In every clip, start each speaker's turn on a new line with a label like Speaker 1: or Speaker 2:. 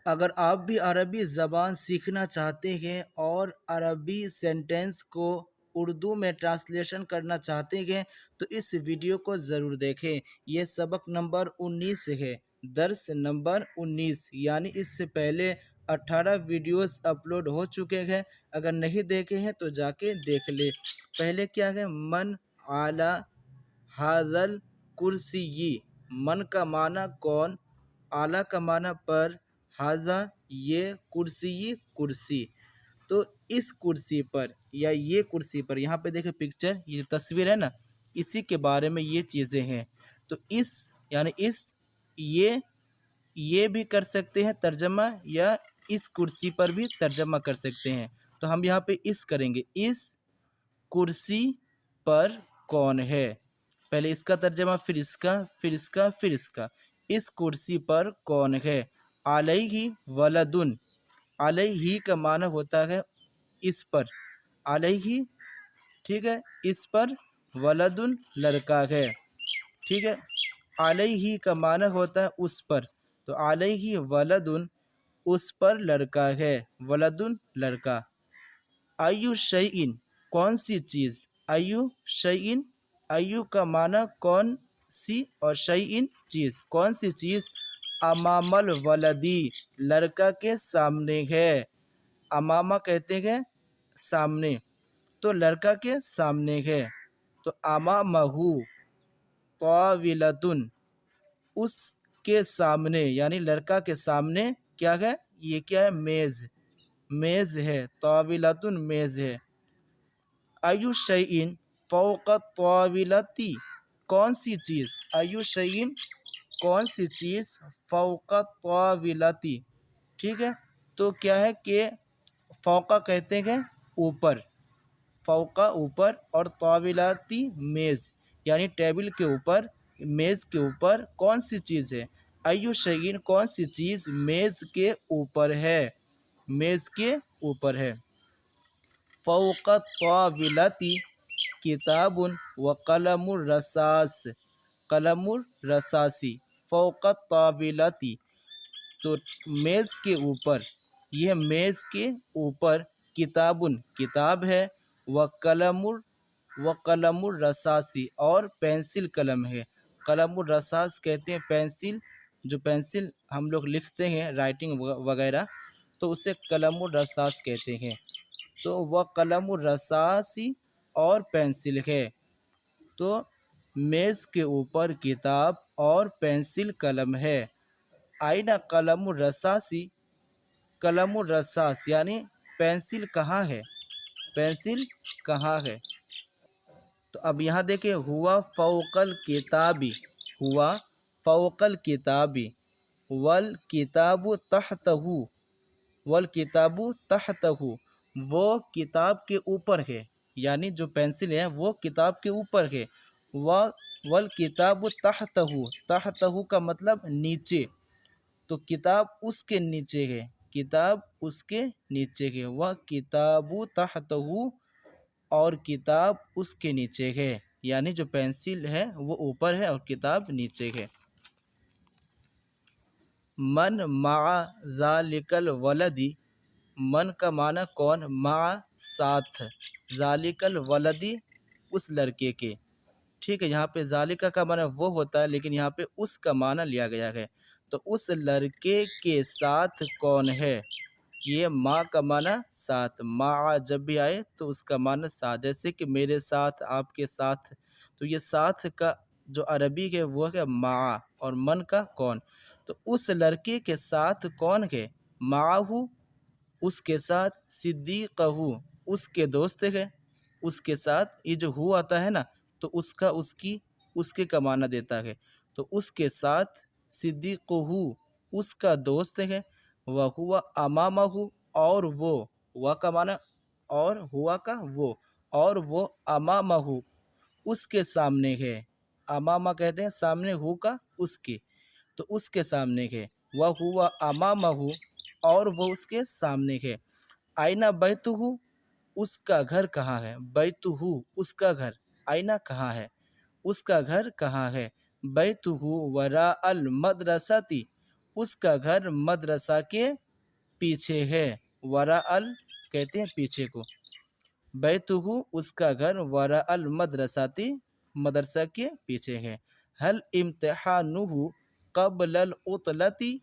Speaker 1: اگر آپ بھی عربی زبان سیکھنا چاہتے ہیں اور عربی سینٹنس کو اردو میں ٹرانسلیشن کرنا چاہتے ہیں تو اس ویڈیو کو ضرور دیکھیں۔ یہ سبق نمبر 19 ہے، درس نمبر 19، یعنی اس سے پہلے 18 ویڈیوز اپلوڈ ہو چکے ہیں۔ اگر نہیں دیکھے ہیں تو جا کے دیکھ لیں۔ پہلے کیا ہے؟ من اعلی حاضل کرسی، من کا معنی کون، اعلیٰ کا معنی پر، حاضہ یہ، کرسی کرسی، تو اس کرسی پر یا یہ کرسی پر، یہاں پہ دیکھیں پکچر، یہ تصویر ہے نا، اسی کے بارے میں یہ چیزیں ہیں۔ تو اس یعنی اس یہ بھی کر سکتے ہیں ترجمہ، یا اس کرسی پر بھی ترجمہ کر سکتے ہیں۔ تو ہم یہاں پہ اس کریں گے، اس کرسی پر کون ہے، پہلے اس کا ترجمہ، پھر اس کا، پھر اس کا، پھر اس کا۔ اس کرسی پر کون ہے؟ علیہ ولدن، علیہ کا معنی ہوتا ہے اس پر، علیہ، ٹھیک ہے، اس پر، ولدن لڑکا ہے، ٹھیک ہے۔ علیہ کا معنی ہوتا ہے اس پر، تو علیہ ولدن، اس پر لڑکا ہے، ولدن لڑکا۔ ایو شیئن، کون سی چیز، ایو شیئن، ایو کا معنی کون سی، اور شیئن چیز، کون سی چیز، امام الولدی، لڑکا کے سامنے ہے، امامہ کہتے ہیں سامنے، تو لڑکا کے سامنے ہے، تو امامہ طاولۃ، اس کے سامنے، یعنی لڑکا کے سامنے کیا ہے؟ یہ کیا ہے؟ میز، میز ہے، طاولۃ میز ہے۔ ایو شیئن فوق الطاولۃ، کون سی چیز، ایو شیئن کون سی چیز، فوق الطاولۃ، ٹھیک ہے۔ تو کیا ہے کہ فوقہ کہتے ہیں اوپر، فوقہ اوپر، اور طاولۃ میز، یعنی ٹیبل کے اوپر، میز کے اوپر کون سی چیز ہے، ایو شیئن کون سی چیز میز کے اوپر ہے، میز کے اوپر ہے۔ فوق الطاولۃ کتاب و قلم الرصاص، قلم الرصاصی، فوق الطاولۃ، تو میز کے اوپر، یہ میز کے اوپر، کتاب، کتاب ہے، و قلم الرصاصی، اور پینسل قلم ہے۔ قلم الرصاص کہتے ہیں پینسل، جو پینسل ہم لوگ لکھتے ہیں رائٹنگ وغیرہ، تو اسے قلم الرصاص کہتے ہیں۔ تو وہ قلم الرصاصی، اور پینسل ہے، تو میز کے اوپر کتاب اور پینسل قلم ہے۔ آئینہ قلم الرصاصی، قلم الرصاص یعنی پینسل کہاں ہے، پینسل کہاں ہے۔ تو اب یہاں دیکھیں، ہوا فوق الکتابی، ہوا فوق الکتابی، والکتاب تحتہ، والکتاب تحتہ، وہ کتاب کے اوپر ہے، یعنی جو پینسل ہے وہ کتاب کے اوپر ہے۔ والکتاب تحتہ، تحتہ کا مطلب نیچے، تو کتاب اس کے نیچے ہے، کتاب اس کے نیچے ہے، وہ کتاب تحتہ، اور کتاب اس کے نیچے ہے، یعنی جو پینسل ہے وہ اوپر ہے اور کتاب نیچے ہے۔ من مع ذالک الولد، من کا معنی کون، مع ساتھ، ذالک الولد اس لڑکے کے، ٹھیک ہے۔ یہاں پہ ذالکہ کا معنی وہ ہوتا ہے، لیکن یہاں پہ اس کا معنی لیا گیا ہے، تو اس لڑکے کے ساتھ کون ہے، یہ ماں کا معنی ساتھ، مع جب بھی آئے تو اس کا معنی ساتھ، جیسے کہ میرے ساتھ، آپ کے ساتھ، تو یہ ساتھ کا جو عربی ہے وہ ہے مع، اور من کا کون، تو اس لڑکے کے ساتھ کون ہے، معہ، اس کے ساتھ، صدیقہ، اس کے دوست ہے، اس کے ساتھ، یہ جو ہو آتا ہے نا، تو اس کا، اس کی، اس کے کا معنی دیتا ہے، تو اس کے ساتھ، صدیقہ، اس کا دوست ہے، وہو امامہ، اور وہ کا معنی، اور ہوا کا وہ، اور وہ امامہ اس کے سامنے ہے، امامہ کہتے ہیں سامنے، ہو کا اس کے، تو اس کے سامنے ہے، وہو امامہ، اور وہ اس کے سامنے ہے۔ آئینہ بیتہ، اس کا گھر کہاں ہے، بیتہ اس کا گھر، آئینہ کہاں ہے، اس کا گھر کہاں ہے، بیتہ وراء المدرسۃ، اس کا گھر مدرسہ کے پیچھے ہے، ورا ال کہتے ہیں پیچھے کو، بیتہو اس کا گھر ورا المدرساتی مدرسہ کے پیچھے ہے، حل امتحانہ قبل العطلتی،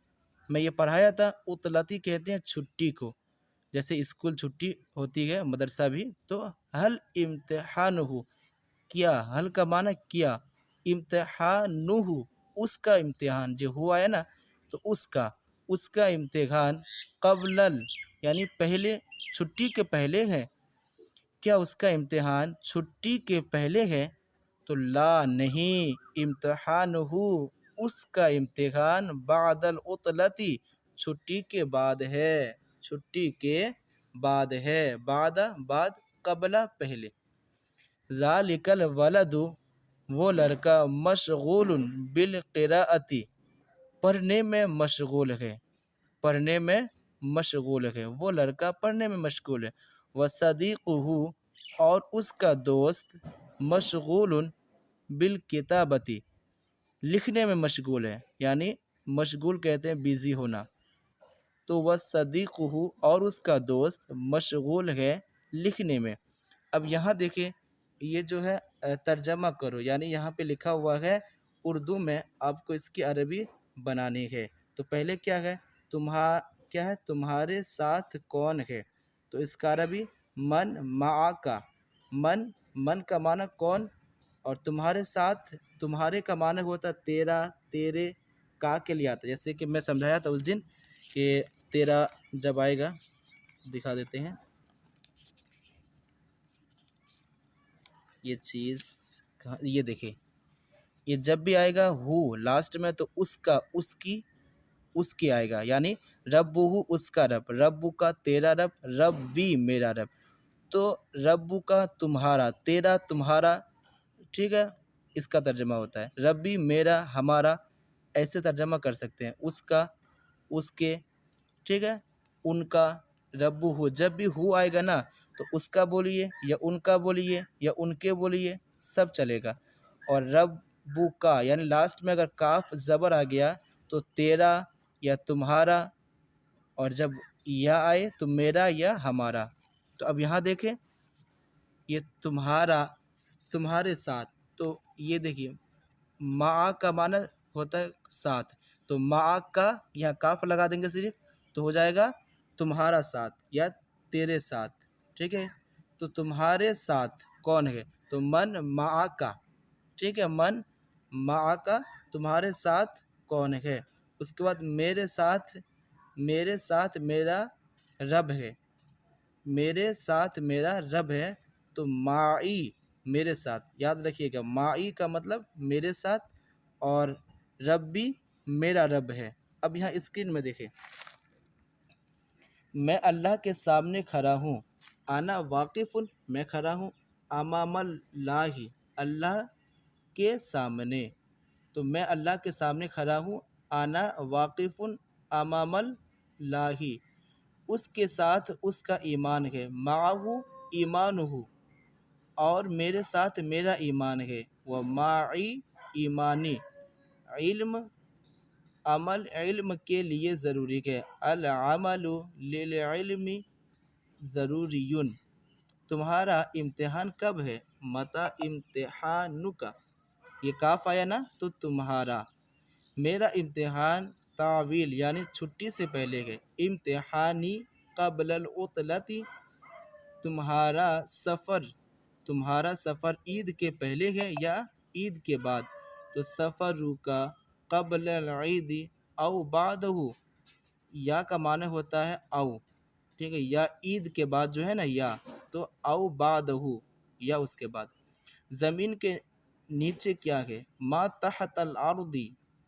Speaker 1: میں یہ پڑھایا تھا، عطلتی کہتے ہیں چھٹی کو، جیسے اسکول چھٹی ہوتی ہے مدرسہ بھی، تو حل امتحانہ کیا، حل کا معنی کیا، امتحانہ اس کا امتحان جو ہوا ہے نا، تو اس کا امتحان قبل یعنی پہلے، چھٹی کے پہلے ہے، کیا اس کا امتحان چھٹی کے پہلے ہے؟ تو لا نہیں، امتحان ہو اس کا امتحان بعد العطلتی چھٹی کے بعد ہے، چھٹی کے بعد ہے، بعد قبل پہلے، ذالک الولد وہ لڑکا مشغول بالقراءتی پڑھنے میں مشغول ہے، پڑھنے میں مشغول ہے، وہ لڑکا پڑھنے میں مشغول ہے، وصدیقہ اور اس کا دوست مشغول بالکتابتی لکھنے میں مشغول ہے، یعنی مشغول کہتے ہیں بیزی ہونا، تو وصدیقہ اور اس کا دوست مشغول ہے لکھنے میں۔ اب یہاں دیکھیں یہ جو ہے ترجمہ کرو، یعنی یہاں پہ لکھا ہوا ہے اردو میں، آپ کو اس کی عربی بنانی ہے، تو پہلے کیا ہے، کیا ہے، تمہارے ساتھ کون ہے، تو اس کا عربی من معاکا، من کا معنی کون، اور تمہارے ساتھ، تمہارے کا معنی ہوتا تیرا، تیرے، کا کے لیے آتا ہے، جیسے کہ میں سمجھایا تھا اس دن کہ تیرا جب آئے گا، دکھا دیتے ہیں یہ چیز، یہ دیکھیں، یہ جب بھی آئے گا ہو لاسٹ میں، تو اس کا، اس کی آئے گا، یعنی رب اس کا رب، رب کا تیرا رب، رب بھی میرا رب، تو رب کا تمہارا، تیرا تمہارا، ٹھیک ہے، اس کا ترجمہ ہوتا ہے، ربی میرا ہمارا، ایسے ترجمہ کر سکتے ہیں، اس کا، اس کے، ٹھیک ہے، ان کا، رب ہو، جب بھی ہو آئے گا نا، تو اس کا بولیے یا ان کا بولیے یا ان کے بولیے، سب چلے گا، اور رب کا یعنی لاسٹ میں اگر کاف زبر آ گیا تو تیرا یا تمہارا، اور جب یا آئے تو میرا یا ہمارا، تو اب یہاں دیکھیں یہ تمہارا، تمہارے ساتھ، تو یہ دیکھیے مع کا معنی ہوتا ہے ساتھ، تو مع کا یہاں کاف لگا دیں گے صرف، تو ہو جائے گا تمہارا ساتھ یا تیرے ساتھ، ٹھیک ہے، تو تمہارے ساتھ کون ہے، تو من مع کا، ٹھیک ہے، من مع کا تمہارے ساتھ کون ہے، اس کے بعد میرے ساتھ میرا رب ہے، میرے ساتھ میرا رب ہے، تو معی میرے ساتھ، یاد رکھیے گا معی کا مطلب میرے ساتھ، اور رب بھی میرا رب ہے۔ اب یہاں اسکرین میں دیکھیں، میں اللہ کے سامنے کھڑا ہوں، انا واقف، میں کھڑا ہوں، امام اللہ، اللہ کے سامنے، تو میں اللہ کے سامنے کھڑا ہوں، انا واقف امام اللہ، اس کے ساتھ اس کا ایمان ہے، معہ ایمانہ، اور میرے ساتھ میرا ایمان ہے، ومعی ایمانی، علم، عمل علم کے لیے ضروری ہے، العمل للعلم ضروری، تمہارا امتحان کب ہے، متی امتحانک، یہ کاف آیا نا، تو تمہارا، میرا امتحان تعویل یعنی چھٹی سے پہلے ہے، امتحانی قبل العطلتی، تمہارا سفر عید کے پہلے ہے یا عید کے بعد، تو سفر کا قبل العید او بعدہ، یا کا معنی ہوتا ہے او، ٹھیک ہے، یا عید کے بعد جو ہے نا یا، تو او بعدہ، یا اس کے بعد، زمین کے نیچے کیا ہے، ما تحت الارض،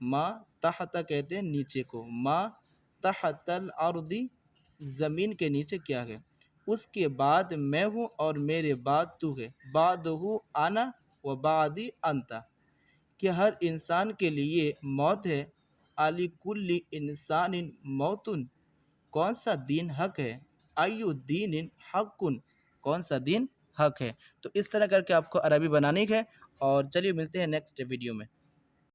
Speaker 1: ما تحت کہتے ہیں نیچے کو، ما تحت الارض زمین کے نیچے کیا ہے، اس کے بعد میں ہوں اور میرے بعد تو ہے، بعدہ انا و بعدی انت، کہ ہر انسان کے لیے موت ہے، علی کل انسان موتن، کون سا دین حق ہے، ایو دین حق، کون سا دین حق ہے، تو اس طرح کر کے آپ کو عربی بنانی ہے، اور چلیے ملتے ہیں نیکسٹ ویڈیو میں۔